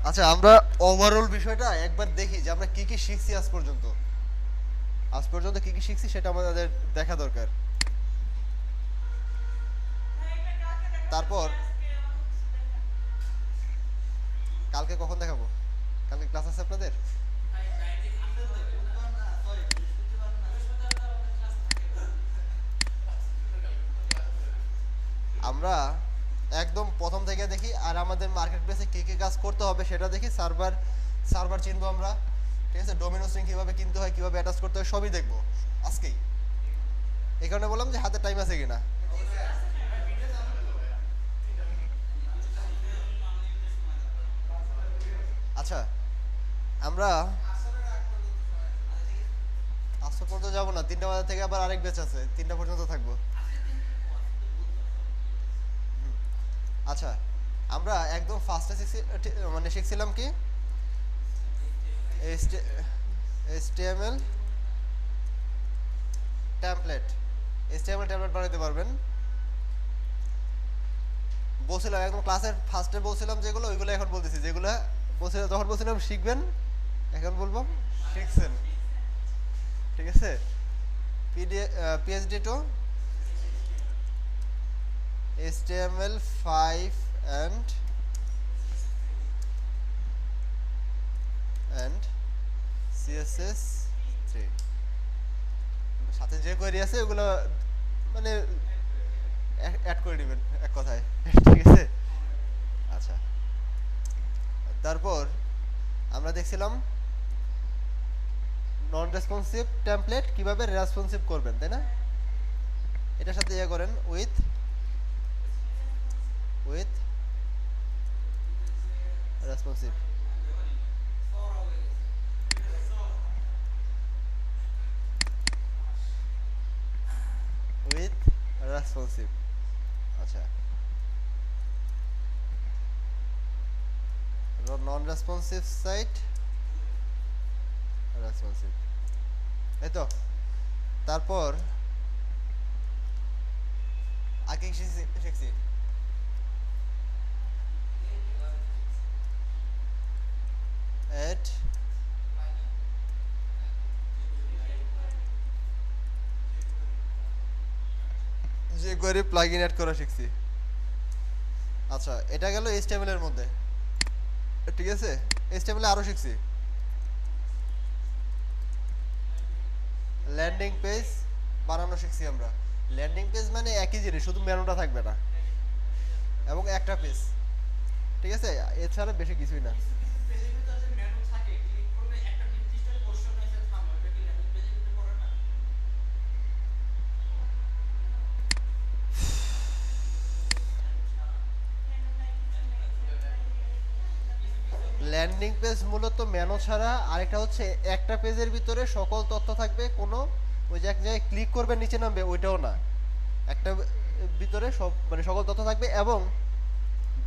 আচ্ছা, আমরা ওভারঅল বিষয়টা একবার দেখি যে আমরা কি কি শিখছি আজ পর্যন্ত। আজ পর্যন্ত কি কি শিখছি সেটা আমাদের দেখা দরকার। তারপর কালকে কখন দেখাবো? কালকে ক্লাস আছে আপনাদের? আমরা একদম প্রথম থেকে দেখি, আর আমাদের মার্কেট প্লেসে কী কী কাজ করতে হবে সেটা দেখি। সার্ভার সার্ভার চিনবো আমরা, ঠিক আছে? ডোমিনো স্ট্রিং কীভাবে কিনতে হয়, কীভাবে অ্যাটাচ করতে হয়, সবই দেখবো আজকেই। এই কারণে বললাম যে হাতে টাইম আছে কিনা। আচ্ছা, আমরা আসর পর্যন্ত যাবো না, 3টা বাজার থেকে আবার আরেক ব্যাচ আছে, 3টা পর্যন্ত থাকবো। আচ্ছা, আমরা একদম ফার্স্টে শিখছি, মানে শিখছিলাম কি এইচটিএমএল ট্যাম্পলেট। এইচটিএমএল ট্যাম্পলেট বানাতে পারবেন বলছিলাম, একদম ক্লাসের ফার্স্টে বলছিলাম যেগুলো, ওইগুলো এখন বলতেছি। যেগুলো বলছিলাম, যখন বলছিলাম শিখবেন, এখন বলবো শিখছেন, ঠিক আছে? PhD two HTML5 and and CSS3, সাথে যে কোয়েরি আছে ওগুলো মানে অ্যাড করে দিবেন এক কথায়। ঠিক আছে? আচ্ছা, তারপর আমরা দেখছিলাম নন রেসপন্সিভ টেমপ্লেট কিভাবে রেসপন্সিভ করবেন, তাই না? এটার সাথে ইয়ে করেন with with responsive. With responsive. আচ্ছা, নন রেসপন্সিভ সাইট রেসপন্সিভ, এই তো। তারপর আগে কি শিখছি? এড যে কোয়েরি প্লাগইন অ্যাড করা শিখছি। আচ্ছা, এটা গেল এইচটিএমএল এর মধ্যে, ঠিক আছে? এইচটিএমএল আরো শিখছি ল্যান্ডিং পেজ বানানো শিখছি আমরা। ল্যান্ডিং পেজ মানে একই জিনিস, শুধু মেনুটা থাকবে না এবং একটা পেজ, ঠিক আছে? এছাড়া বেশি কিছুই না। ল্যান্ডিং পেজ মূলত মেনু ছাড়া আরেকটা হচ্ছে, একটা পেজের ভিতরে সকল তথ্য থাকবে, কোনো ওই যে এক জায়গায় ক্লিক করবে নিচে নামবে ওইটাও না। একটা ভিতরে সব মানে সকল তথ্য থাকবে, এবং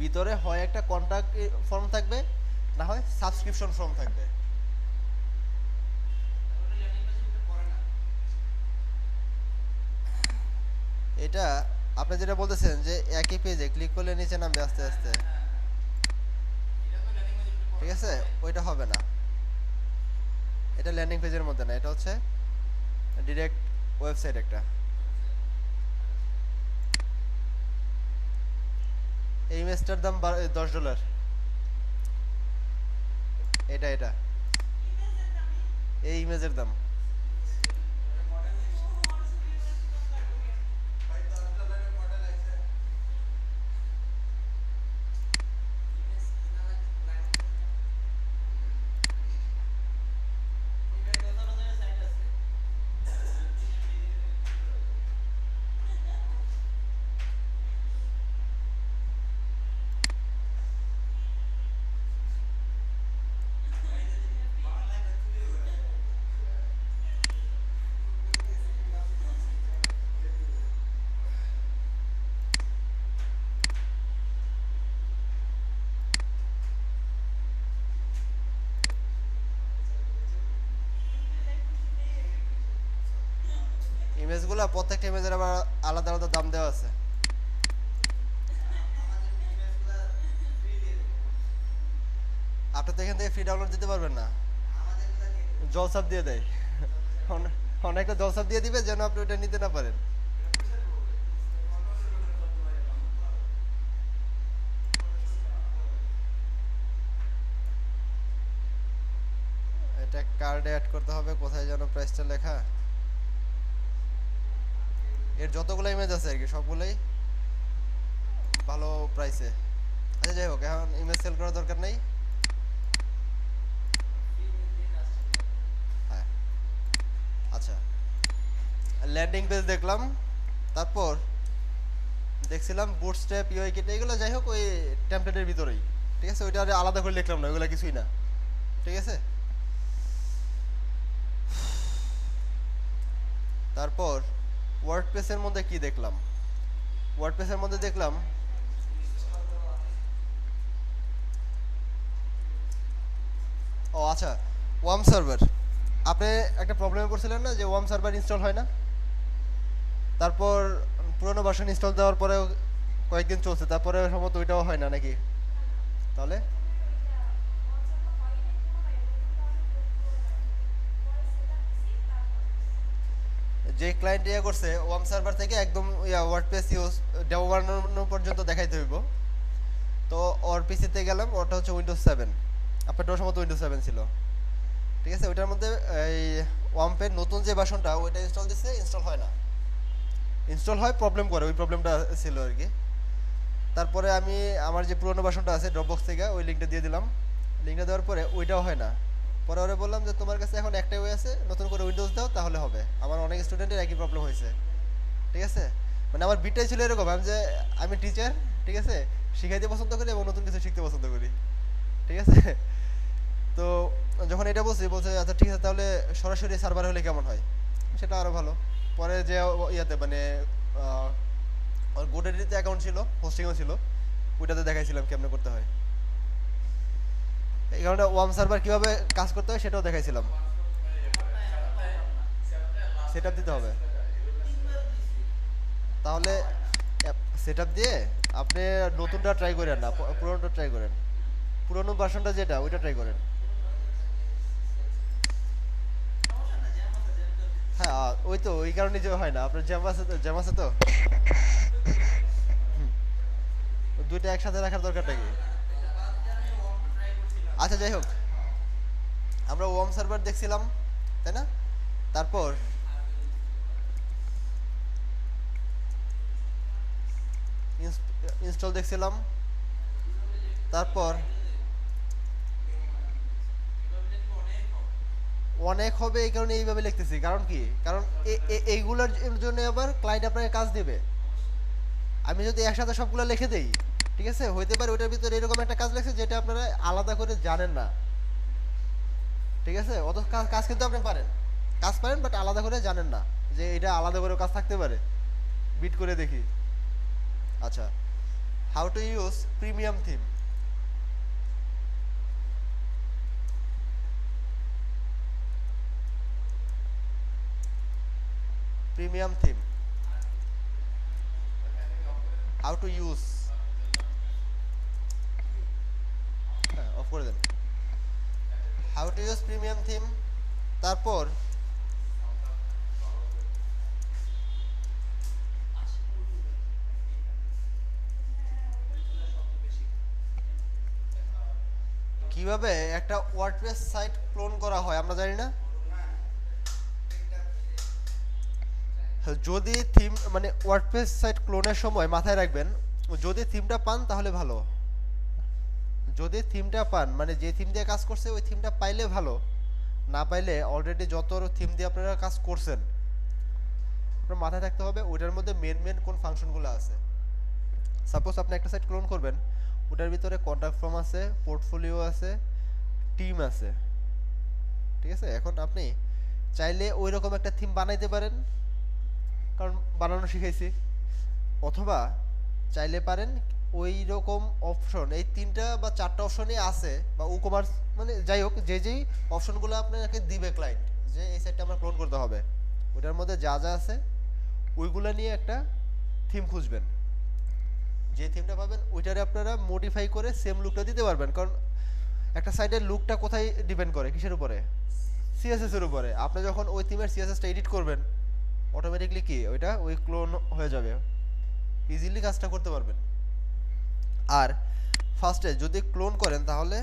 ভিতরে হয় একটা কন্ট্যাক্ট ফর্ম থাকবে, না হয় সাবস্ক্রিপশন ফর্ম থাকবে। এটা আপনি যেটা বলতেছেন যে একই পেজে ক্লিক করলে নিচে নামবে আস্তে আস্তে, ঠিক আছে? ওইটা হবে না, এটা ল্যান্ডিং পেজের মধ্যে না, এটা হচ্ছে ডিরেক্ট ওয়েবসাইট একটা। এই ইমেজটার দাম $10। এটা এটা এই ইমেজের দাম। ইমেজগুলো প্রত্যেকটা ইমেজের আবার আলাদা আলাদা দাম দেওয়া আছে। আপনি তো এখান থেকে ফ্রি ডাউনলোড দিতে পারবেন না, জলসাপ দিয়ে দেয়। অনেকটা জলসাপ দিয়ে দিবে যেন আপনি ওটা নিতে না পারেন। এটা কার্ডে অ্যাড করতে হবে, কোথায় যেন প্রাইসটা লেখা, এর যতগুলো ইমেজ আছে আর কি সবগুলোই ভালো প্রাইসে। আচ্ছা যাই হোক, এখন ইমেজ সেল করার দরকার নেই। হ্যাঁ আচ্ছা, ল্যান্ডিং পেজ দেখলাম, তারপর দেখছিলাম বুটস্ট্র্যাপ, ইউআই কিট, এগুলো যাই হোক ওই টেমপ্লেটের ভিতরেই, ঠিক আছে, ওইটা আর আলাদা করে লিখলাম না, ওইগুলো কিছুই না, ঠিক আছে। তারপর ওয়ার্ডপ্রেসের মধ্যে কি দেখলাম, ওয়ার্ডপ্রেসের মধ্যে দেখলাম ও আচ্ছা, ওয়ার্ম সার্ভার। আপনি একটা প্রবলেমে পড়ছিলেন না যে ওয়ার্ম সার্ভার ইনস্টল হয় না, তারপর পুরোনো ভার্সন ইনস্টল দেওয়ার পরেও কয়েকদিন চলছে, তারপরে সম্ভবত ওইটাও হয় না নাকি? তাহলে যে ক্লায়েন্ট ইয়ে করছে ওয়ার্ম সার্ভার থেকে একদম ওয়ার্ডপ্রেস ইউজ ডেমো বানানো পর্যন্ত দেখাইতে হইব। তো ওর পিসিতে গেলাম, ওটা হচ্ছে উইন্ডোজ 7, আপনারটাও সম্ভবত উইন্ডোজ 7 ছিল, ঠিক আছে। ওইটার মধ্যে এই ওয়াম্পের নতুন যে ভার্সনটা ওইটা ইনস্টল দিচ্ছে, ইনস্টল হয় না, ইনস্টল হয় প্রবলেম করে, ওই প্রবলেমটা ছিল আর কি। তারপরে আমি আমার যে পুরোনো ভার্সনটা আছে ড্রপবক্স থেকে ওই লিঙ্কটা দিয়ে দিলাম, লিঙ্কটা দেওয়ার পরে ওইটাও হয় না। পরে ওরা বললাম যে তোমার কাছে এখন একটাই ওয়ে আছে, নতুন করে উইন্ডোজ দাও তাহলে হবে। আমার অনেক স্টুডেন্টের একই প্রবলেম হয়েছে, ঠিক আছে। মানে আমার বিটটাই ছিল এরকম, আমি যে আমি টিচার, ঠিক আছে, শিখাইতে পছন্দ করি এবং নতুন কিছু শিখতে পছন্দ করি, ঠিক আছে। তো যখন এটা বলছে আচ্ছা ঠিক আছে তাহলে সরাসরি সার্ভার হলে কেমন হয়, সেটা আরও ভালো। পরে যে ইয়াতে মানে ওর গোডেডিতে অ্যাকাউন্ট ছিল, হোস্টিংও ছিল, ওইটাতে দেখাইছিলাম কেমনে করতে হয়। এই কারণে ওয়ার্ম সার্ভার কীভাবে কাজ করতে হয় সেটাও দেখাইছিলাম। সেট আপ দিতে হবে, তাহলে সেট আপ দিয়ে আপনি নতুনটা ট্রাই করেন না, পুরোনোটা ট্রাই করেন, পুরোনো ভার্সনটা যেটা ওইটা ট্রাই করেন। হ্যাঁ ওই তো ওই কারণে যে হয় না, আপনার জ্যাম আছে তো, জ্যাম আছে তো, দুইটা একসাথে রাখার দরকারটা কি? আচ্ছা যাই হোক, আমরা ওয়ার্ম সার্ভার দেখছিলাম, তাই না? তারপর ইনস্টল দেখছিলাম, তারপর অনেক হবে এই কারণে এইভাবে লিখতেছি, কারণ কি, কারণ এইগুলোর জন্য আবার ক্লায়েন্ট আপনাকে কাজ দেবে। আমি যদি একসাথে সবগুলো লিখে দেই, ঠিক আছে, হইতে পারে ওইটার ভিতরে এরকম একটা কাজ লেখছে যেটা আপনারা আলাদা করে জানেন না, ঠিক আছে। অত কাজ কাজ কিন্তু আপনি পারেন, কাজ পারেন বাট আলাদা করে জানেন না যে এটা আলাদা করে কাজ থাকতে পারে। বিট করে দেখি। আচ্ছা, how to use premium theme. Premium theme, how to use, হ্যাঁ অফ করে দেন, how to use premium theme. তারপর কিভাবে একটা ওয়ার্ডপ্রেস সাইট ক্লোন করা হয় আমরা জানি না। যদি থিম মানে ওয়ার্ডপ্রেস সাইট ক্লোনের সময় মাথায় রাখবেন, যদি থিমটা পান তাহলে ভালো, যদি থিমটা পান মানে যে থিম দিয়ে কাজ করছে ওই থিমটা পাইলে ভালো, না পাইলে অলরেডি যত থিম দিয়ে আপনারা কাজ করছেন আপনার মাথায় থাকতে হবে ওইটার মধ্যে মেন মেন কোন ফাংশনগুলো আছে। সাপোজ আপনি একটা সাইট ক্লোন করবেন, ওটার ভিতরে কন্ট্যাক্ট ফর্ম আছে, পোর্টফোলিও আছে, টিম আছে, ঠিক আছে। এখন আপনি চাইলে ওই রকম একটা থিম বানাইতে পারেন, কারণ বানানো শিখাইছি, অথবা চাইলে পারেন ওই রকম অপশন এই 3টা বা 4টা অপশনই আছে, বা ই কমার্স মানে যাই হোক যে যেই অপশনগুলো আপনাকে দিবে ক্লায়েন্ট যে এই সাইটটা আমরা ক্লোন করতে হবে, ওটার মধ্যে যা যা আছে ওইগুলো নিয়ে একটা থিম খুঁজবেন, যে থিমটা পাবেন ওইটারে আপনারা মডিফাই করে সেম লুকটা দিতে পারবেন। কারণ একটা সাইটের লুকটা কোথায় ডিপেন্ড করে, কিসের উপরে? সিএসএস এর উপরে। আপনি যখন ওই থিমের সিএসএসটা এডিট করবেন, অটোমেটিকলি কি ওইটা ওই ক্লোন হয়ে যাবে, ইজিলি কাজটা করতে পারবেন। আর ফার্স্টে যদি ক্লোন করেন তাহলে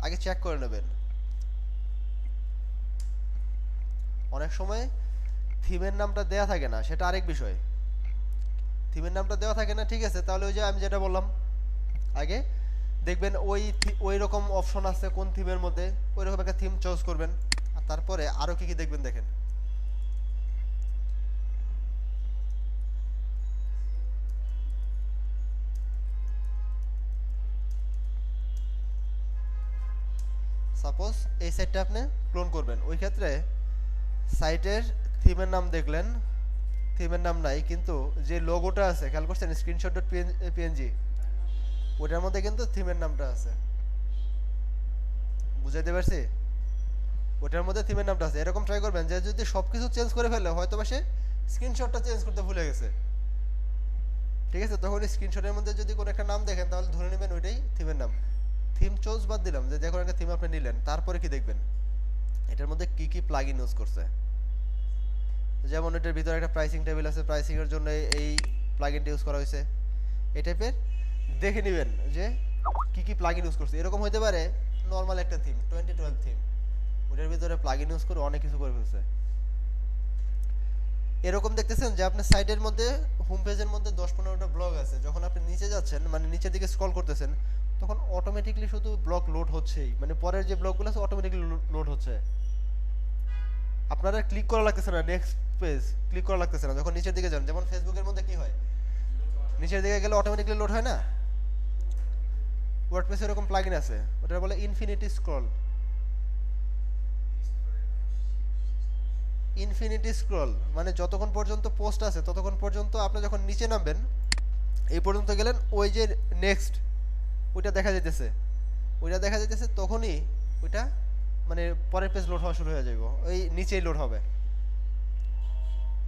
আগে চেক করে নেবেন। অনেক সময় থিমের নামটা দেয়া থাকে না, সেটা আরেক বিষয়। থিমের নামটা দেওয়া থাকে না, ঠিক আছে, তাহলে ওই যে আমি যেটা বললাম আগে, দেখবেন ওই রকম অপশন আছে কোন থিমের মধ্যে, ওই রকম একটা থিম চুজ করবেন। আর তারপরে আরো কি কি দেখবেন দেখেন। সাপোজ এই সাইটটা আপনি ক্লোন করবেন, ওই ক্ষেত্রে সাইটের থিমের নাম দেখলেন, থিমের নাম নাই, কিন্তু যে লোগোটা আছে খেয়াল করছেন স্ক্রিনশট ডট পিএনজি, ওটার মধ্যে কিন্তু থিমের নামটা আছে। বুঝাইতে পারছি? ওটার মধ্যে থিমের নামটা আছে। এরকম ট্রাই করবেন যে যদি সবকিছু চেঞ্জ করে ফেলে, হয়তো বা সে স্ক্রিনশটটা চেঞ্জ করতে ভুলে গেছে, ঠিক আছে, তখন স্ক্রিনশটের মধ্যে যদি কোনো একটা নাম দেখেন তাহলে ধরে নেবেন ওইটাই থিমের নাম। থিম চুজ বাদ দিলাম, যে দেখুন একটা থিম আপনি নিলেন, তারপরে কি দেখবেন এটার মধ্যে কি কি প্লাগইন ইউজ করছে। যেমন এটার ভিতরে একটা প্রাইসিং টেবিল আছে, প্রাইসিং এর জন্য এই প্লাগইনটা ইউজ করা হয়েছে, এই টাইপের দেখে নেবেন যে কি কি প্লাগইন ইউজ করছে। এরকম হতে পারে নর্মাল একটা থিম 2012 থিম, ওটার ভিতরে প্লাগইন ইউজ করে অনেক কিছু করে ফেলছে। এরকম দেখতেছেন যে আপনার সাইটের মধ্যে হোম পেজের মধ্যে 10-15টা ব্লগ আছে, যখন আপনি নিচে যাচ্ছেন মানে নিচের দিকে স্ক্রল করতেছেন, তখন অটোমেটিকলি শুধু ব্লগ লোড হচ্ছেই, মানে পরের যে ব্লগগুলো আছে অটোমেটিকলি লোড হচ্ছে। আপনারা ক্লিক করা লাগতেছে না, নেক্সট পেজ ক্লিক করা লাগতেছে না, যখন নিচের দিকে যান। যেমন ফেসবুকের মধ্যে কি হয়, নিচের দিকে গেলে অটোমেটিকলি লোড হয় না, ওয়ার্ডপ্রেসে এরকম প্লাগইন আছে, ওটা বলে ইনফিনিটি স্ক্রল। ইনফিনিটি স্ক্রল মানে যতক্ষণ পর্যন্ত পোস্ট আছে ততক্ষণ পর্যন্ত আপনি যখন নিচে নামবেন, এই পর্যন্ত গেলেন, ওই যে নেক্সট ওইটা দেখা যাইতেছে, ওইটা দেখা যাইতেছে, তখনই ওইটা মানে পরের পেজ লোড হওয়া শুরু হয়ে যাবে, ওই নিচেই লোড হবে,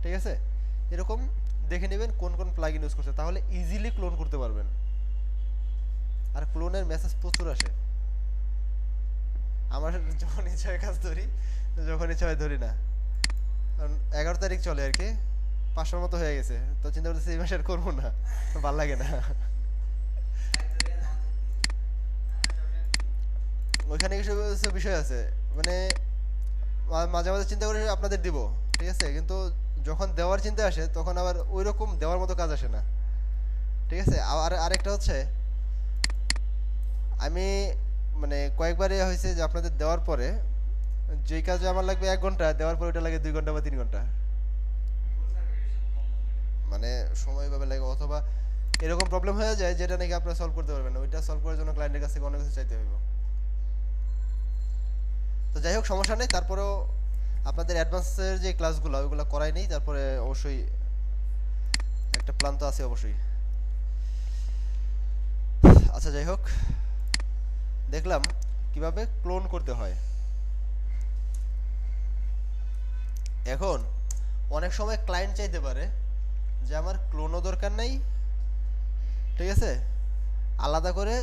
ঠিক আছে। এরকম দেখে নেবেন কোন কোন প্লাগইন ইউজ করছে, তাহলে ইজিলি ক্লোন করতে পারবেন। আর ক্লোনের মেসেজ প্রচুর আসে। আমার যখন ইচ্ছা হয় কাজ ধরি, যখন ইচ্ছা হয় ধরি না। কারণ 11 তারিখ চলে আর কি, 500 মতো হয়ে গেছে, তো চিন্তা করতেছি এই মাসে আর করবো না, ভাল লাগে না। ওইখানে কিছু কিছু বিষয় আছে, মানে মাঝে মাঝে চিন্তা করে আপনাদের দিব, ঠিক আছে, কিন্তু যখন দেওয়ার চিন্তা আসে তখন আবার ওই রকম দেওয়ার মতো কাজ আসে না, ঠিক আছে। আর আরেকটা হচ্ছে, আমি মানে কয়েকবার হয়েছে যে আপনাদের দেওয়ার পরে যেই কাজে আমার লাগবে 1 ঘন্টা, দেওয়ার পরে ওটা লাগে 2 ঘন্টা বা 3 ঘন্টা, মানে সময় ভাবে লাগে, অথবা এরকম প্রবলেম হয়ে যায় যেটা নাকি আপনারা সলভ করতে পারবেন না, ওইটা সলভ করার জন্য ক্লায়েন্টের কাছ থেকে অনেক কিছু চাইতে হইব। তো যাই হোক সমস্যা নেই, তারপরেও আপনাদের অ্যাডভান্সের যে ক্লাসগুলো ওইগুলো করাই নেই, তারপরে অবশ্যই একটা প্ল্যান তো আছে অবশ্যই। আচ্ছা যাই হোক, দেখলাম কিভাবে ক্লোন করতে হয়। এখন অনেক সময় ক্লায়েন্ট চাইতে পারে যে আমার ক্লোনও দরকার নাই, ঠিক আছে, আলাদা করে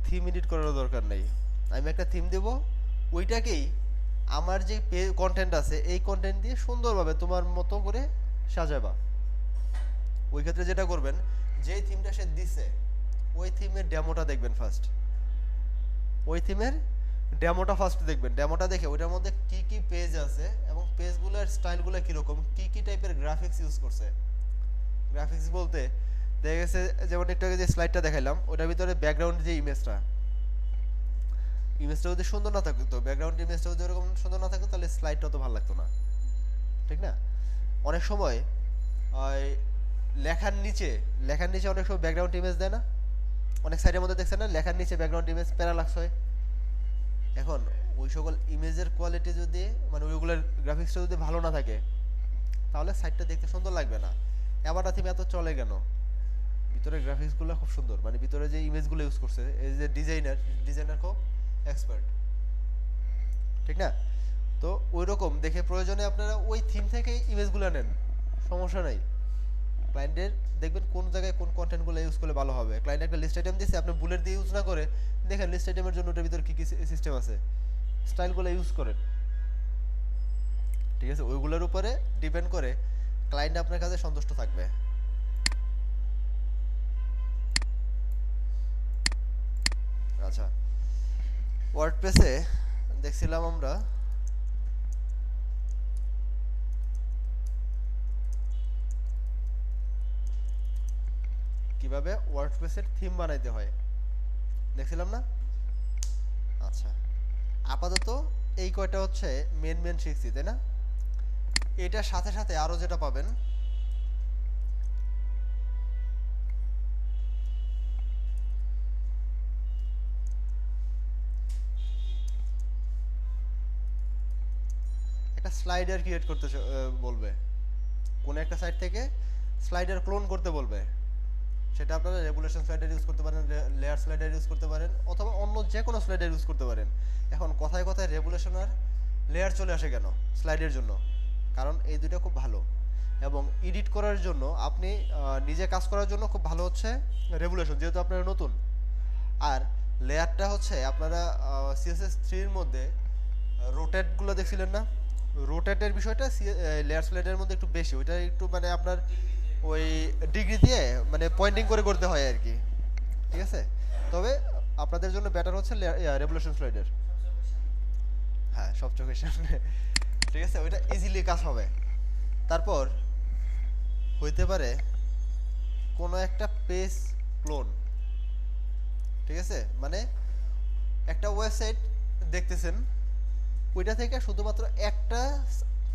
থিম এডিট করারও দরকার নেই, আমি একটা থিম দেব, ওইটাকেই আমার যে কন্টেন্ট আছে এই কন্টেন্ট দিয়ে সুন্দরভাবে তোমার মতো করে সাজাবা। ওই ক্ষেত্রে যেটা করবেন, যেই থিমটা সে দিছে ওই থিমের ডেমোটা দেখবেন ফার্স্ট, ওই থিমের ডেমোটা ফার্স্ট দেখবেন, ডেমোটা দেখে ওইটার মধ্যে কি কি পেজ আছে এবং পেজগুলোর স্টাইলগুলো কীরকম, কি কি টাইপের গ্রাফিক্স ইউজ করছে। গ্রাফিক্স বলতে দেখা গেছে যেমন একটু আগে যে স্লাইডটা দেখাইলাম, ওটার ভিতরে ব্যাকগ্রাউন্ড যে ইমেজটা যদি সুন্দর না থাকতো, ব্যাকগ্রাউন্ড ইমেজটা যদি ওরকম সুন্দর না থাকতো, তাহলে স্লাইডটা তো ভালো লাগতো না, ঠিক না। অনেক সময় ওই লেখার নিচে অনেক সময় ব্যাকগ্রাউন্ড ইমেজ দেয় না, অনেক সাইডের মধ্যে দেখছেন না, লেখার নিচে ব্যাকগ্রাউন্ড ইমেজ প্যারালাক্স হয়। এখন ওই সকল ইমেজের কোয়ালিটি যদি মানে ওইগুলোর গ্রাফিক্সটা যদি ভালো না থাকে, তাহলে সাইটটা দেখতে সুন্দর লাগবে না। অ্যাভাটার থিম এত চলে কেন, ভিতরের গ্রাফিক্সগুলো খুব সুন্দর, মানে ভিতরে যে ইমেজগুলো ইউজ করছে, এই যে ডিজাইনার খুব এক্সপার্ট, ঠিক না। তো ওই রকম দেখে প্রয়োজনে আপনারা ওই থিম থেকে ইমেজগুলো নেন, সমস্যা নাই। ক্লায়েন্টের দেখবেন কোন জায়গায় কোন কন্টেন্টগুলো ইউজ করলে ভালো হবে। ক্লায়েন্ট একটা লিস্ট আইটেম দিচ্ছে, আপনি বুলেট দিয়ে ইউজ না করে দেখেন লিস্ট আইটেমের জন্য ওটার ভিতরে কী কী সিস্টেম আছে, স্টাইলগুলো ইউজ করেন। ঠিক আছে, ওইগুলোর উপরে ডিপেন্ড করে ক্লায়েন্ট আপনার কাছে সন্তুষ্ট থাকবে। আচ্ছা, ওয়ার্ডপ্রেসে দেখছিলাম আমরা কিভাবে ওয়ার্ডপ্রেসের থিম বানাইতে হয়, দেখছিলাম না? আচ্ছা, আপাতত এই কয়টা হচ্ছে মেন শিখছি, তাই না? এটার সাথে সাথে আরো যেটা পাবেন, একটা স্লাইডার ক্রিয়েট করতে বলবে, কোন একটা সাইট থেকে স্লাইডার ক্লোন করতে বলবে। সেটা আপনারা রেগুলেশন স্লাইডার ইউজ করতে পারেন, লেয়ার স্লাইডার ইউজ করতে পারেন, অথবা অন্য যে কোনো স্লাইডার ইউজ করতে পারেন। এখন কথায় কথায় রেগুলেশন আর লেয়ার চলে আসে কেন স্লাইডের জন্য? কারণ এই দুটো খুব ভালো, এবং এডিট করার জন্য আপনি নিজে কাজ করার জন্য খুব ভালো হচ্ছে রেগুলেশন, যেহেতু আপনারা নতুন। আর লেয়ারটা হচ্ছে আপনারা CSS3 মধ্যে রোটেটগুলো দেখছিলেন না? রোটেটের বিষয়টা লেয়ার স্লাইডের মধ্যে একটু বেশি, ওইটা একটু মানে আপনার ওই ডিগ্রি দিয়ে মানে পয়েন্টিং করে করতে হয় আর কি। ঠিক আছে, তবে আপনাদের জন্য বেটার হচ্ছে রেভলিউশন স্লাইডার। হ্যাঁ, সব চোখের সামনে। ঠিক আছে, ওইটা ইজিলি কাজ হবে। তারপর হইতে পারে কোনো একটা পেজ ক্লোন। ঠিক আছে, মানে একটা ওয়েবসাইট দেখতেছেন, ওইটা থেকে শুধুমাত্র একটা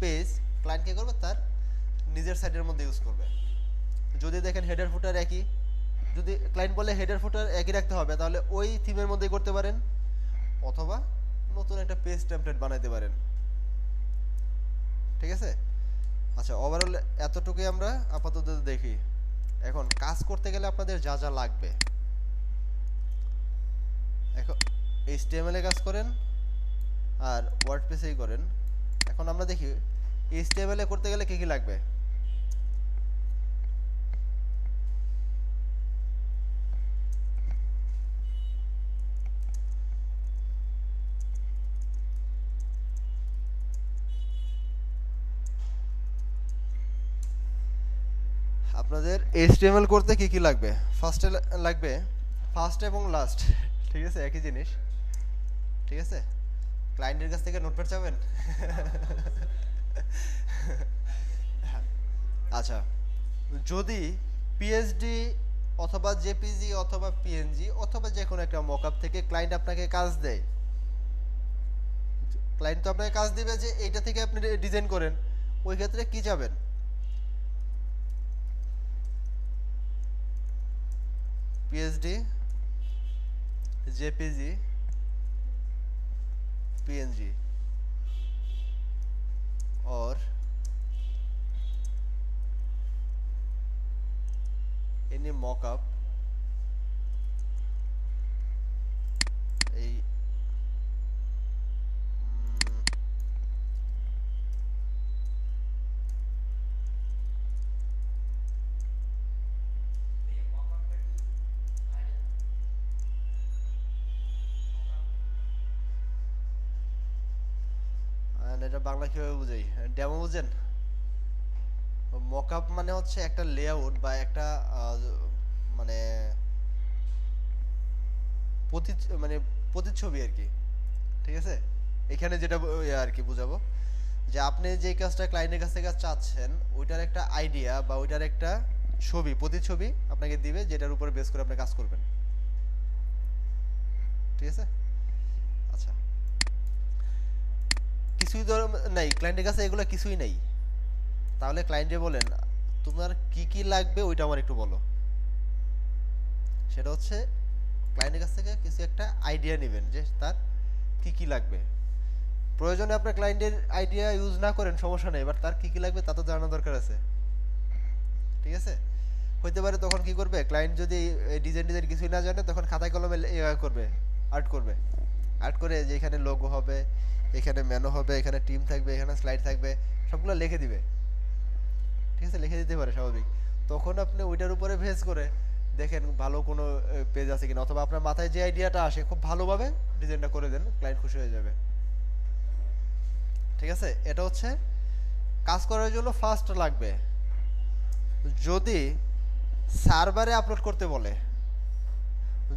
পেজ ক্লায়েন্ট কি করবে, তার নিজের সাইটের মধ্যে ইউজ করবে। যদি দেখেন হেডার ফুটার একই, যদি ক্লায়েন্ট বলে হেডার ফুটার একই রাখতে হবে, তাহলে ওই থিমের মধ্যেই করতে পারেন, অথবা নতুন একটা পেজ টেমপ্লেট বানাইতে পারেন। ঠিক আছে, আচ্ছা, ওভারঅল এতটুকুই আমরা আপাতত দেখি। এখন কাজ করতে গেলে আপনাদের যা যা লাগবে, এখন HTML এ কাজ করেন আর ওয়ার্ডপ্রেসেই করেন। এখন আমরা দেখি HTML এ করতে গেলে কি কি লাগবে। আপনাদের HTML করতে কি কি লাগবে? ফার্স্টে লাগবে ফার্স্ট এবং লাস্ট। ঠিক আছে, একই জিনিস। ঠিক আছে, ক্লায়েন্টের কাছ থেকে নোটপ্যাড চাবেন? আচ্ছা, যদি পিএইচডি অথবা জেপিজি অথবা পিএনজি অথবা যে কোনো একটা মকআপ থেকে ক্লায়েন্ট আপনাকে কাজ দেয়, ক্লায়েন্ট তো আপনাকে কাজ দিবে যে এইটা থেকে আপনি ডিজাইন করেন, ওই ক্ষেত্রে কি যাবেন? পিএইচডি, জেপিজি, পিএনজি और any mockup, এই এটা বাংলা কিভাবে বুঝাই, ডেমো বুঝেন? মকআপ মানে হচ্ছে একটা লেআউট বা একটা মানে মানে প্রতিচ্ছবি আর কি। ঠিক আছে, এখানে যেটা আর কি বুঝাবো, যে আপনি যে কাজটা ক্লায়েন্টের কাছ থেকে চাচ্ছেন, ওইটার একটা আইডিয়া বা ওইটার একটা ছবি, প্রতিচ্ছবি আপনাকে দিবে, যেটার উপরে বেস করে আপনি কাজ করবেন। ঠিক আছে, আচ্ছা, কিছুই নাই ক্লায়েন্টের কাছে, এগুলো কিছুই নেই, তাহলে ক্লায়েন্টে বলেন তোমার কি কি লাগবে ওইটা আমার একটু বলো। সেটা হচ্ছে ক্লায়েন্টের কাছ থেকে কিছু একটা আইডিয়া নেবেন যে তার কি কি লাগবে। প্রয়োজনে আপনার ক্লায়েন্টের আইডিয়া ইউজ না করেন, সমস্যা নেই, বাট তার কি কি লাগবে তা তো জানানো দরকার আছে। ঠিক আছে, হইতে পারে তখন কি করবে, ক্লায়েন্ট যদি ডিজাইন কিছুই না জানে, তখন খাতায় কলমে করবে, আর্ট করবে, আর্ট করে যে এখানে লোগো হবে, এখানে মেনু হবে, এখানে টিম থাকবে, এখানে স্লাইড থাকবে, সবগুলো লিখে দিবে। ঠিক আছে, লিখে দিতে পারে স্বাভাবিক। তখন আপনি ওইটার উপরে ভেস করে দেখেন ভালো কোনো পেজ আছে কিনা, অথবা আপনার মাথায় যে আইডিয়াটা আসে খুব ভালোভাবে ডিজাইনটা করে দেন, ক্লায়েন্ট খুশি হয়ে যাবে। ঠিক আছে, এটা হচ্ছে কাজ করার জন্য ফার্স্ট লাগবে। যদি সার্ভারে আপলোড করতে বলে,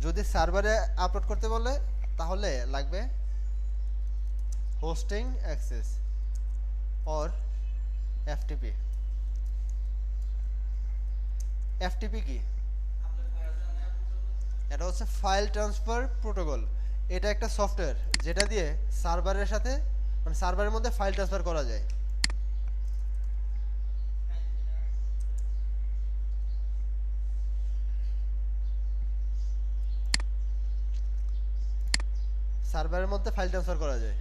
যদি সার্ভারে আপলোড করতে বলে তাহলে লাগবে hosting access or FTP. FTP কি? এটা হচ্ছে ফাইল ট্রান্সফার প্রোটোকল। এটা একটা সফটওয়্যার যেটা দিয়ে সার্ভারের সাথে, মানে সার্ভারের মধ্যে ফাইল ট্রান্সফার করা যায়। সার্ভারের মধ্যে ফাইল ট্রান্সফার করা যায়।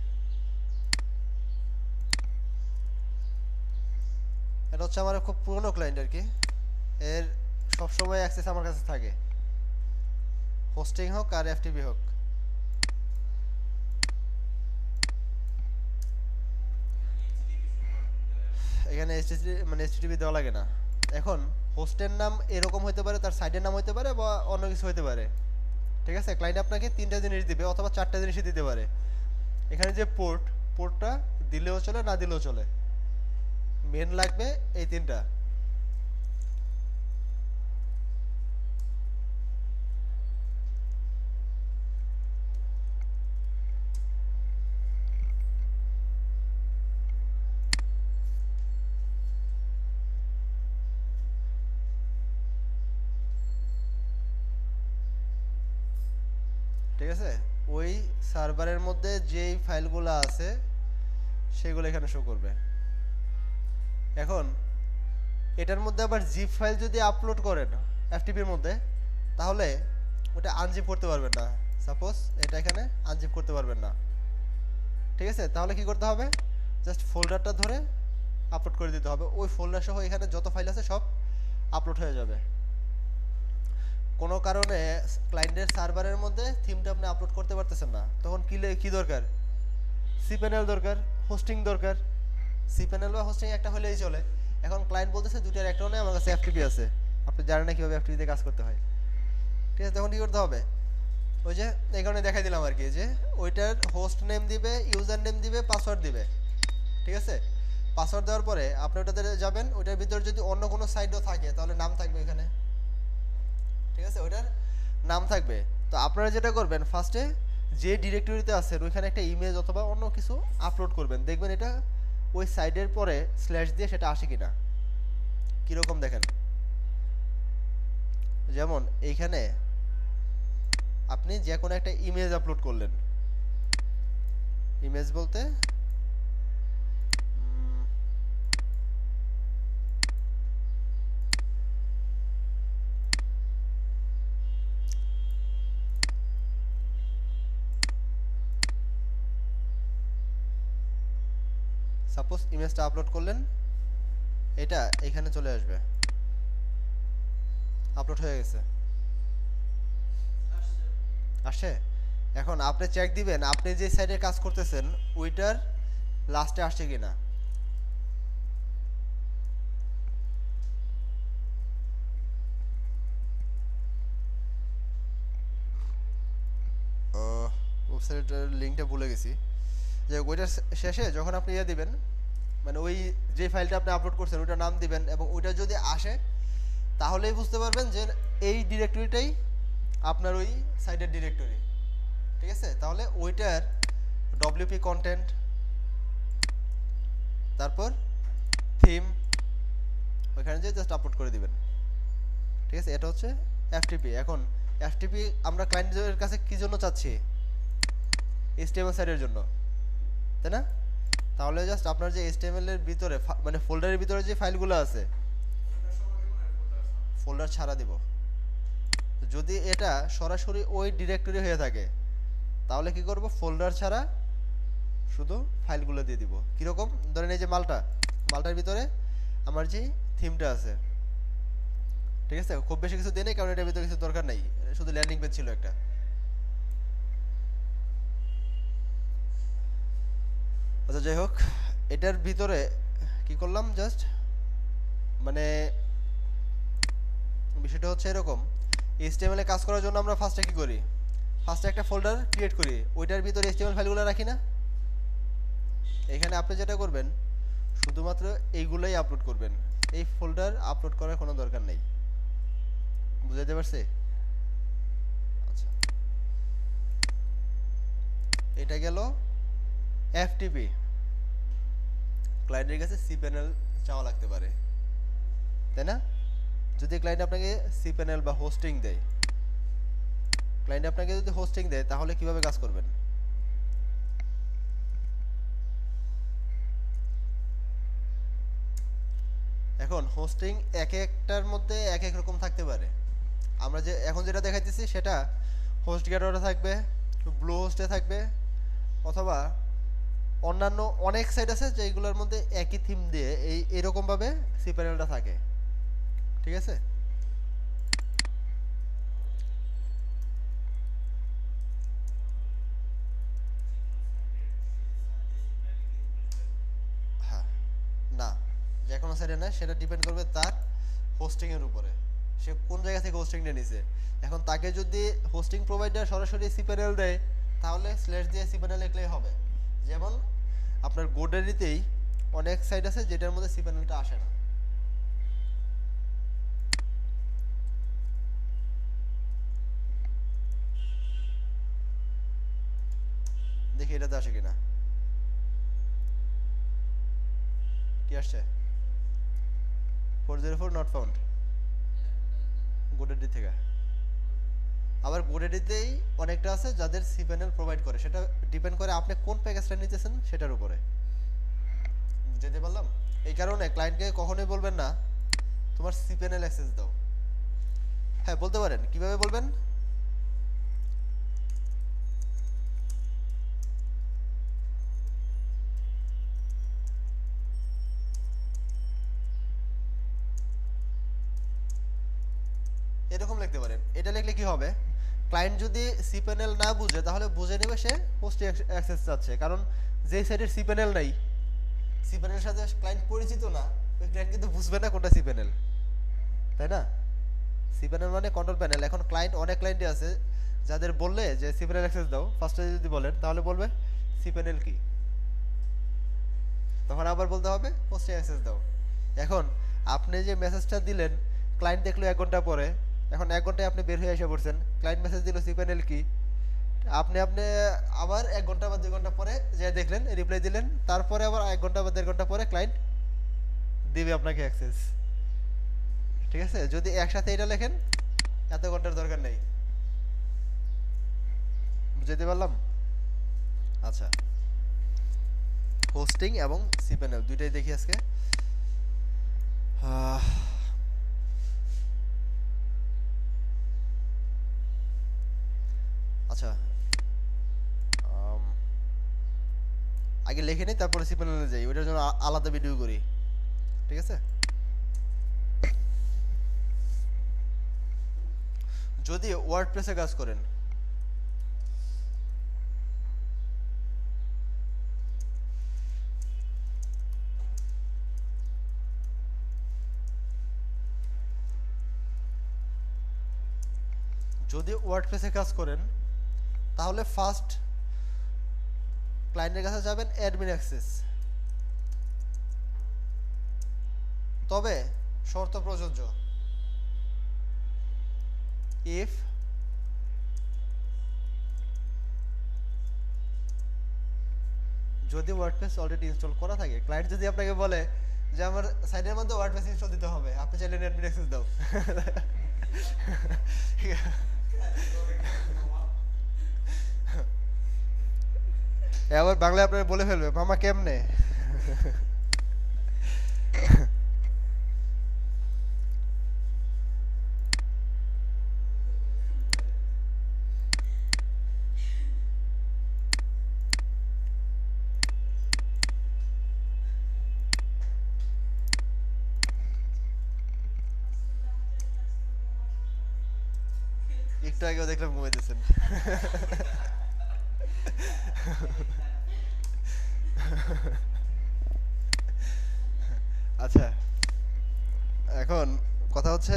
এটা হচ্ছে আমার খুব পুরনো ক্লায়েন্ট আর কি, এর সবসময় অ্যাক্সেস আমার কাছে থাকে, হোস্টিং হোক আর এফটিপি হোক। এখানে এইচটিটিপি দেওয়া লাগে না। এখন হোস্টের নাম এরকম হতে পারে, তার সাইডের নাম হতে পারে, বা অন্য কিছু হতে পারে। ঠিক আছে, ক্লায়েন্ট আপনাকে 3টা জিনিস দিবে অথবা 4টা জিনিসই দিতে পারে। এখানে যে পোর্টটা দিলেও চলে, না দিলেও চলে, মেন লাগবে এই 3টা। ঠিক আছে, ওই সার্ভারের মধ্যে যেই ফাইলগুলো আছে সেগুলো এখানে শো করবে। এখন এটার মধ্যে আবার জিপ ফাইল যদি আপলোড করেন এফটিপির মধ্যে, তাহলে ওটা আনজিপ করতে পারবেন না। সাপোজ এটা এখানে আনজিপ করতে পারবেন না। ঠিক আছে, তাহলে কি করতে হবে, জাস্ট ফোল্ডারটা ধরে আপলোড করে দিতে হবে। ওই ফোল্ডার সহ এখানে যত ফাইল আছে সব আপলোড হয়ে যাবে। কোনো কারণে ক্লায়েন্টের সার্ভারের মধ্যে থিমটা আপনি আপলোড করতে পারতেছেন না, তখন কি দরকার, সিপ্যানেল দরকার, হোস্টিং দরকার। সিপ্যানেল বা হোস্টিং একটা হলেই চলে। এখন ক্লায়েন্ট বলতেছে দুটার একটাও নেই, আমার কাছে এফটিপি আছে। আপনি জানেন না কীভাবে এফটিপিতে কাজ করতে হয়। ঠিক আছে, তখন কী করতে হবে, ওই যে এই কারণে দেখাই দিলাম আর কি, যে ওইটার হোস্ট নেম দিবে, ইউজার নেম দিবে, পাসওয়ার্ড দিবে। ঠিক আছে, পাসওয়ার্ড দেওয়ার পরে আপনি ওটাতে যাবেন, ওইটার ভিতর যদি অন্য কোনো সাইটও থাকে তাহলে নাম থাকবে এখানে। ঠিক আছে, ওইটার নাম থাকবে। তো আপনারা যেটা করবেন, ফার্স্টে যে ডিরেক্টরিতে আছেন ওইখানে একটা ইমেজ অথবা অন্য কিছু আপলোড করবেন, দেখবেন এটা ওই সাইডের পরে স্ল্যাশ দিয়ে সেটা আসে কিনা। কীরকম দেখেন, যেমন এইখানে আপনি যে কোনো একটা ইমেজ আপলোড করলেন, ইমেজ বলতে সাপোজ ইমেজটা আপলোড করলেন, এটা এখানে চলে আসবে, আপলোড হয়ে গেছে, আসে। এখন আপনি চেক দিবেন আপনি যে সাইডে কাজ করতেছেন ওইটার লাস্টে আসছে কিনা। ওয়েবসাইটের লিঙ্কটা ভুলে গেছি, যে ওইটার শেষে যখন আপনি ইয়ে দিবেন, মানে ওই যে ফাইলটা আপনি আপলোড করছেন ওইটার নাম দিবেন, এবং ওইটা যদি আসে তাহলেই বুঝতে পারবেন যে এই ডিরেক্টরিটাই আপনার ওই সাইটের ডিরেক্টরি। ঠিক আছে, তাহলে ওইটার ডব্লিউপি কন্টেন্ট, তারপর থিম, ওইখানে যে জাস্ট আপলোড করে দিবেন। ঠিক আছে, এটা হচ্ছে এফটিপি। এখন এফটিপি আমরা ক্লায়েন্টের কাছে কী জন্য চাচ্ছি, এইচটিএমএল সাইটের জন্য, তাই না? তাহলে জাস্ট আপনার যে এইচটিএমএল এর ভিতরে মানে ফোল্ডারের ভিতরে যে ফাইলগুলো আছে, ফোল্ডার ছাড়া দিব। যদি এটা সরাসরি ওই ডিরেক্টরি হয়ে থাকে তাহলে কি করব, ফোল্ডার ছাড়া শুধু ফাইলগুলো দিয়ে দিব। কীরকম, ধরেন এই যে মালটার ভিতরে আমার যে থিমটা আছে, ঠিক আছে, খুব বেশি কিছু দিয়ে নেই কারণ এটার ভিতরে কিছু দরকার নেই, শুধু ল্যান্ডিং পেজ ছিল একটা। আচ্ছা যাই হোক, এটার ভিতরে কি করলাম, জাস্ট মানে বিষয়টা হচ্ছে এরকম, এইচটিএমএল এ কাজ করার জন্য আমরা ফার্স্টে কি করি, ফার্স্টে একটা ফোল্ডার ক্রিয়েট করি, ওইটার ভিতরে এইচটিএমএল ফাইলগুলো রাখি না। এখানে আপনি যেটা করবেন শুধুমাত্র এইগুলোই আপলোড করবেন, এই ফোল্ডার আপলোড করার কোনো দরকার নেই। বুঝাতে পারছি? আচ্ছা, এটা গেল এফটিপি। ক্লায়েন্টের কাছে সিপ্যানেল চাওয়া লাগতে পারে, তাই না? যদি ক্লায়েন্ট আপনাকে সিপ্যানেল বা হোস্টিং দেয়, ক্লায়েন্ট আপনাকে যদি হোস্টিং দেয় তাহলে কিভাবে কাজ করবেন? এখন হোস্টিং এক একটার মধ্যে এক এক রকম থাকতে পারে। আমরা যে এখন যেটা দেখাইতেছি সেটা হোস্ট গেটরে থাকবে, ব্লু হোস্টে থাকবে, অথবা অন্যান্য অনেক সাইট আছে যেগুলোর মধ্যে একই থিম দিয়ে এরকমভাবে সিপ্যানেলটা থাকে। ঠিক আছে? হ্যাঁ, না, যে কোনো সাইটে না, সেটা ডিপেন্ড করবে তার হোস্টিংয়ের উপরে, সে কোন জায়গা থেকে হোস্টিংটা নিছে। এখন তাকে যদি হোস্টিং প্রোভাইডার সরাসরি সিপ্যানেল দেয় তাহলে স্ল্যাশ দিয়ে সিপ্যানেল লিখলেই হবে। যেমন আপনার গোডারিতেই অনেক সাইট আছে যেটার মধ্যে সিপ্যানেলটা আসে না। দেখি এটাতে আসে কিনা। কি আসছে? 404 নট ফাউন্ড গোডারি থেকে। আবার গোডারিতেই অনেকটা আছে যাদের সিপ্যানেল প্রোভাইড করে, সেটা ডিপেন্ড করে আপনি কোন প্যাকেজটা নিতেছেন সেটার উপরে। বুঝতে পারলাম? এই কারণে ক্লায়েন্টকে কখনোই বলবেন না তোমার সিপ্যানেল অ্যাক্সেস দাও। হ্যাঁ, বলতে পারেন। কিভাবে বলবেন? এরকম লিখতে পারেন। এটা লিখলে কি হবে, ক্লায়েন্ট যদি সিপ্যানেল না বুঝে তাহলে বুঝে নেবে সে হোস্ট অ্যাক্সেস চাচ্ছে, কারণ যেই সাইটের সিপ্যানেল নাই, সিপ্যানেলের সাথে ক্লায়েন্ট পরিচিত না, ওই ক্লায়েন্ট কিন্তু বুঝবে না কোনটা সিপ্যানেল, তাই না? সিপ্যানেল মানে কন্ট্রোল প্যানেল। এখন ক্লায়েন্ট, অনেক ক্লায়েন্টই আছে যাদের বললে যে সিপ্যানেল অ্যাক্সেস দাও, ফার্স্টে যদি বলেন তাহলে বলবে সিপ্যানেল কি, তখন আবার বলতে হবে হোস্টে অ্যাক্সেস দাও। এখন আপনি যে মেসেজটা দিলেন ক্লায়েন্ট দেখলো 1 ঘন্টা পরে, এখন 1 ঘন্টায় আপনি বের হয়ে এসে পড়ছেন, ক্লায়েন্ট মেসেজ দিল সিপ্যানেল কি, আপনি আবার 1 ঘন্টা বা 2 ঘন্টা পরে যে দেখলেন রিপ্লাই দিলেন, তারপরে আবার 1 ঘন্টা বা 1.5 ঘন্টা পরে ক্লায়েন্ট দিবে আপনাকে অ্যাক্সেস। ঠিক আছে? যদি একসাথে এটা লেখেন এত ঘন্টার দরকার নেই। বুঝতে পারলাম? আচ্ছা, হোস্টিং এবং সিপ্যানেল দুইটাই দেখি আজকে। আচ্ছা, আগে লিখে নিই তারপরে সিপ্যানেলে যাই, ওইটার জন্য আলাদা ভিডিও করি। ঠিক আছে? যদি ওয়ার্ডপ্রেসে কাজ করেন, যদি ওয়ার্ডপ্রেসে কাজ করেন তাহলে ফার্স্ট ক্লায়েন্টের কাছে যাবেন অ্যাডমিন অ্যাক্সেস। তবে শর্ত প্রযোজ্য, ইফ যদি ওয়ার্ডপ্রেস অলরেডি ইনস্টল করা থাকে। ক্লায়েন্ট যদি আপনাকে বলে যে আমার সাইটের মধ্যে ওয়ার্ডপ্রেস ইনস্টল দিতে হবে, আপনি চাইলে অ্যাডমিন অ্যাক্সেস দাও। আবার বাংলায় আপনার বলে ফেলবে মামা কেমনে। একটু আগেও দেখলাম ঘুমাইতেছেন। আচ্ছা, এখন কথা হচ্ছে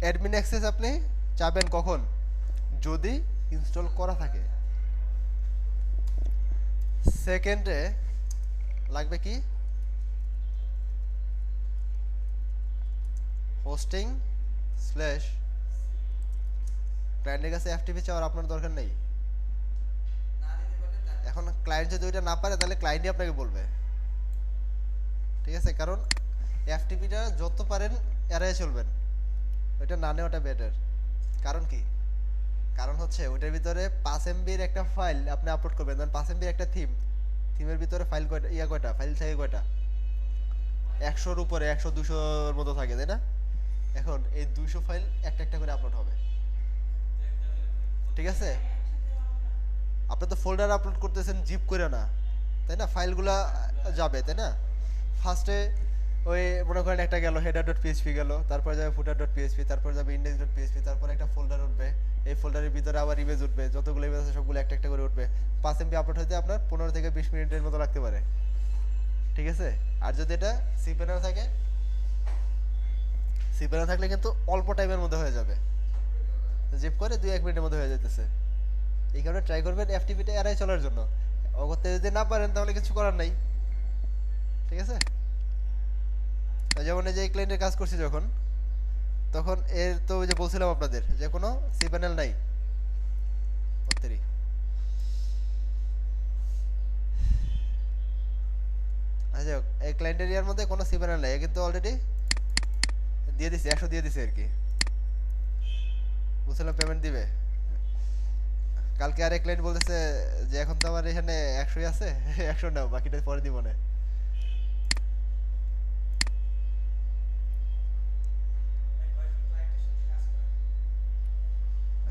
অ্যাডমিন অ্যাক্সেস আপনি চাবেন কখন, যদি ইনস্টল করা থাকে। সেকেন্ডে লাগবে কি, হোস্টিং স্ল্যাশ ক্লায়েন্টের কাছে এফটিপি চাওয়ার আপনার দরকার নেই। এখন ক্লায়েন্ট যদি ওইটা না পারে তাহলে ক্লায়েন্টই আপনাকে বলবে, ঠিক আছে? কারণ এফটিপিটা যত পারেন এড়াই চলবেন, ওইটা না নেওয়াটা বেটার। কারণ কি, কারণ হচ্ছে ওইটার ভিতরে 5 MB একটা ফাইল আপনি আপলোড করবেন, ধরেন 5 MB একটা থিমের ভিতরে ফাইল কয়টা, কয়টা ফাইল থাকে, কয়টা 100-র উপরে, 100-200-র মতো থাকে, তাই না? এখন এই 200 ফাইল একটা একটা করে আপলোড হবে, ঠিক আছে? আপনি তো ফোল্ডার আপলোড করতেছেন জিপ করে না, তাই না? ফাইলগুলা যাবে, তাই না? ফার্স্টে ওই মনে করেন একটা গেল header.php গেল, তারপর যাবে footer.php, তারপর যাবে index.php, তারপর একটা ফোল্ডার উঠবে, এই ফোল্ডারের ভিতরে আবার ইমেজ উঠবে, যতগুলো ইমেজ আছে সবগুলো একটা একটা করে উঠবে। 5 MB আপলোড হতে আপনার 15 থেকে 20 মিনিটের মতো লাগতে পারে, ঠিক আছে? আর যদি এটা সি প্যানেল থাকে, সি প্যানেল থাকলে কিন্তু অল্প টাইমের মধ্যে হয়ে যাবে, জিপ করে 2-1 মিনিটের মধ্যে হয়ে যেতেছে। এই কারণে ট্রাই করবেন এফটিপিটা এড়াই চলার জন্য। অগত্যা যদি না পারেন তাহলে কিছু করার নাই, ঠিক আছে? যেমন এই যে ক্লায়েন্টের কাজ করছি যখন, তখন এর তো ওই যে বলছিলাম আপনাদের যে কোনো সি প্যানেল নাই, ওত্তেরি। আচ্ছা, এই ক্লায়েন্টের ইয়ার মধ্যে কোনো সি প্যানেল নাই, কিন্তু অলরেডি দিয়ে দিছে, 100 দিয়ে দিছে আর কি। বুঝছিলাম পেমেন্ট দিবে। কালকে আরেক ক্লায়েন্ট বলতেছে যে এখন তো আমার এখানে 100ই আছে, 100 নাও, বাকিটা পরে দিব না।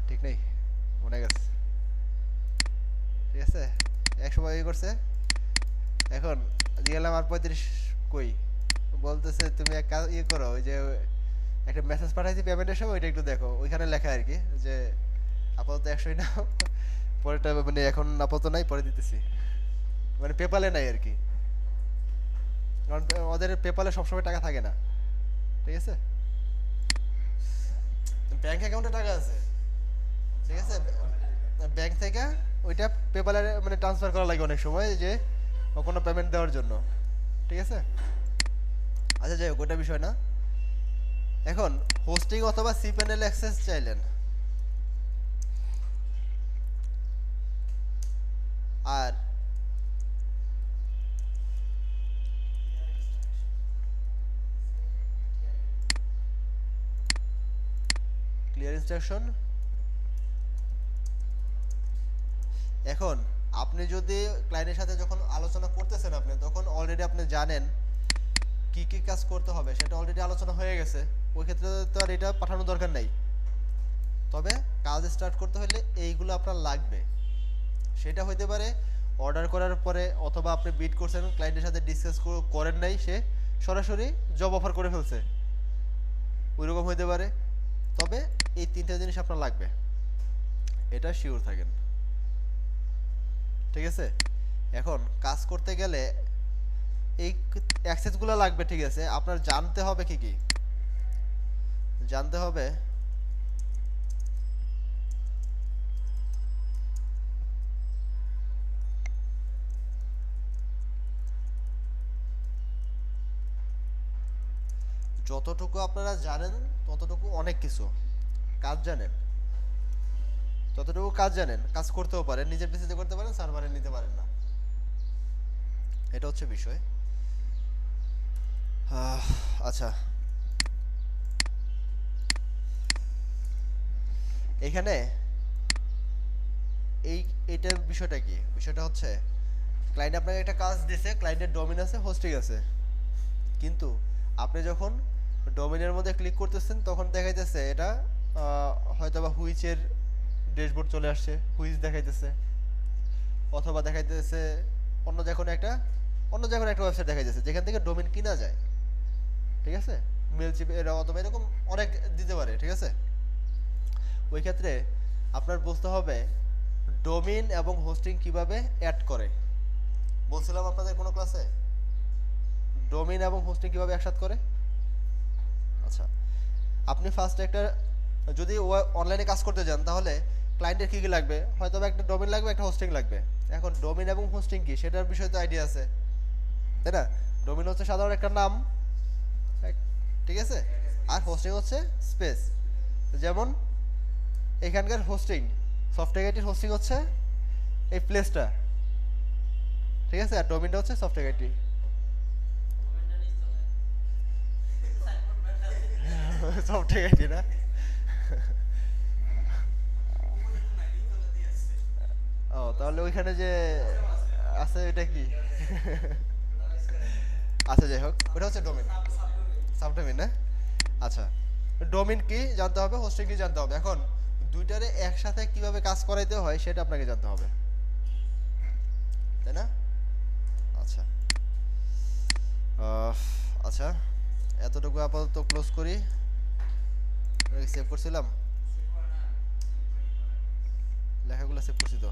ঠিক নেই, মনে গেছে, ঠিক আছে? 100 ইয়ে করছে, এখন গেলাম আর 35 কই, বলতেছে তুমি এক কাজ ইয়ে করো, ওই যে একটা মেসেজ পাঠাইছি পেমেন্টের সময়, ওইটা একটু দেখো, ওইখানে লেখা আর কি যে আপাতত 100ই নাও, পরেরটা মানে এখন আপাতত নাই, পরে দিতেছি, মানে পেপালে নাই আর কি। কারণ ওদের পেপালে সবসময় টাকা থাকে না, ঠিক আছে? ব্যাংক অ্যাকাউন্টে টাকা আছে, ঠিক আছে? ব্যাংক থেকে ওইটা পেপালে মানে ট্রান্সফার করা লাগে অনেক সময়, যে কোনো পেমেন্ট দেওয়ার জন্য, ঠিক আছে? আচ্ছা, যাই হোক, ওটা বিষয় না। এখন হোস্টিং অথবা সি প্যানেল অ্যাক্সেস চাইলেন, আর ক্লিয়ার ইনস্ট্রাকশন। এখন আপনি যদি ক্লায়েন্টের সাথে যখন আলোচনা করতেছেন, আপনি তখন অলরেডি আপনি জানেন কি কি কাজ করতে হবে, সেটা অলরেডি আলোচনা হয়ে গেছে, ওই ক্ষেত্রে তো আর এটা পাঠানোর দরকার নাই। তবে কাজ স্টার্ট করতে হলে এইগুলো আপনার লাগবে। সেটা হইতে পারে অর্ডার করার পরে, অথবা আপনি বিড করছেন, ক্লায়েন্টের সাথে ডিসকাস করেন নাই, সে সরাসরি জব অফার করে ফেলছে, ওইরকম হইতে পারে। তবে এই 3টা জিনিস আপনার লাগবে, এটা শিওর থাকেন, ঠিক আছে? এখন কাজ করতে গেলে এই অ্যাক্সেসগুলো লাগবে, ঠিক আছে? আপনার জানতে হবে কি কি জানতে হবে। যতটুকু আপনারা জানেন ততটুকু অনেক কিছু কাজ জানেন, ততটুকু কাজ জানেন, কাজ করতেও পারেন, নিজের পিসিতে করতে পারেন, সার্ভারে নিতে পারেন না, এটা হচ্ছে বিষয়। আচ্ছা, এখানে এইটার বিষয়টা কি, বিষয়টা হচ্ছে ক্লায়েন্ট আপনাকে একটা কাজ দিছে, ক্লায়েন্টের ডোমেইন আছে, হোস্টিং আছে, কিন্তু আপনি যখন ডোমেইনের মধ্যে ক্লিক করতেছেন তখন দেখাইতেছে এটা হয়তো বা হুইচের ড্যাশবোর্ড চলে আসছে, হুইচ দেখাইতেছে, অথবা দেখাইতেছে অন্য যে কোনো একটা ওয়েবসাইট দেখাইতেছে যেখান থেকে ডোমেইন কিনা যায়, ঠিক আছে? মেলচিপ এরা অথবা এরকম অনেক দিতে পারে, ঠিক আছে? ওই ক্ষেত্রে আপনার বুঝতে হবে ডোমেইন এবং হোস্টিং কিভাবে অ্যাড করে। বলছিলাম আপনাদের কোনো ক্লাসে ডোমেইন এবং হোস্টিং কিভাবে একসাথে করে। আচ্ছা, আপনি ফার্স্ট একটা যদি অনলাইনে কাজ করতে যান তাহলে ক্লায়েন্টের কী কী লাগবে, হয়তো একটা ডোমেন লাগবে, একটা হোস্টিং লাগবে। এখন ডোমেন এবং হোস্টিং কি সেটার বিষয়ে তো আইডিয়া আছে, তাই না? ডোমেন হচ্ছে সাধারণ একটা নাম, ঠিক আছে, আর হোস্টিং হচ্ছে স্পেস। যেমন এখানকার হোস্টিং, সফটওয়্যার আইটির হোস্টিং হচ্ছে এই প্লেসটা, ঠিক আছে, আর ডোমেনটা হচ্ছে সফটওয়্যার আইটি। সফটওয়্যার আইটি না? ও তাহলে ওইখানে যে আছে এটা কি? আচ্ছা যাই হোক, ওটা হচ্ছে ডোমেন, সাবডোমেন না? আচ্ছা, ডোমেন কি জানতে হবে, হোস্টিং কি জানতে হবে। এখন দুইটারে একসাথে কিভাবে কাজ করাইতে হয় সেটা আপনাকে জানতে হবে, তাই না? আচ্ছা, আচ্ছা, এতটুকু আপাতত ক্লোজ করি। সেভ করছিলাম, লেখাগুলো সেভ করছি তো।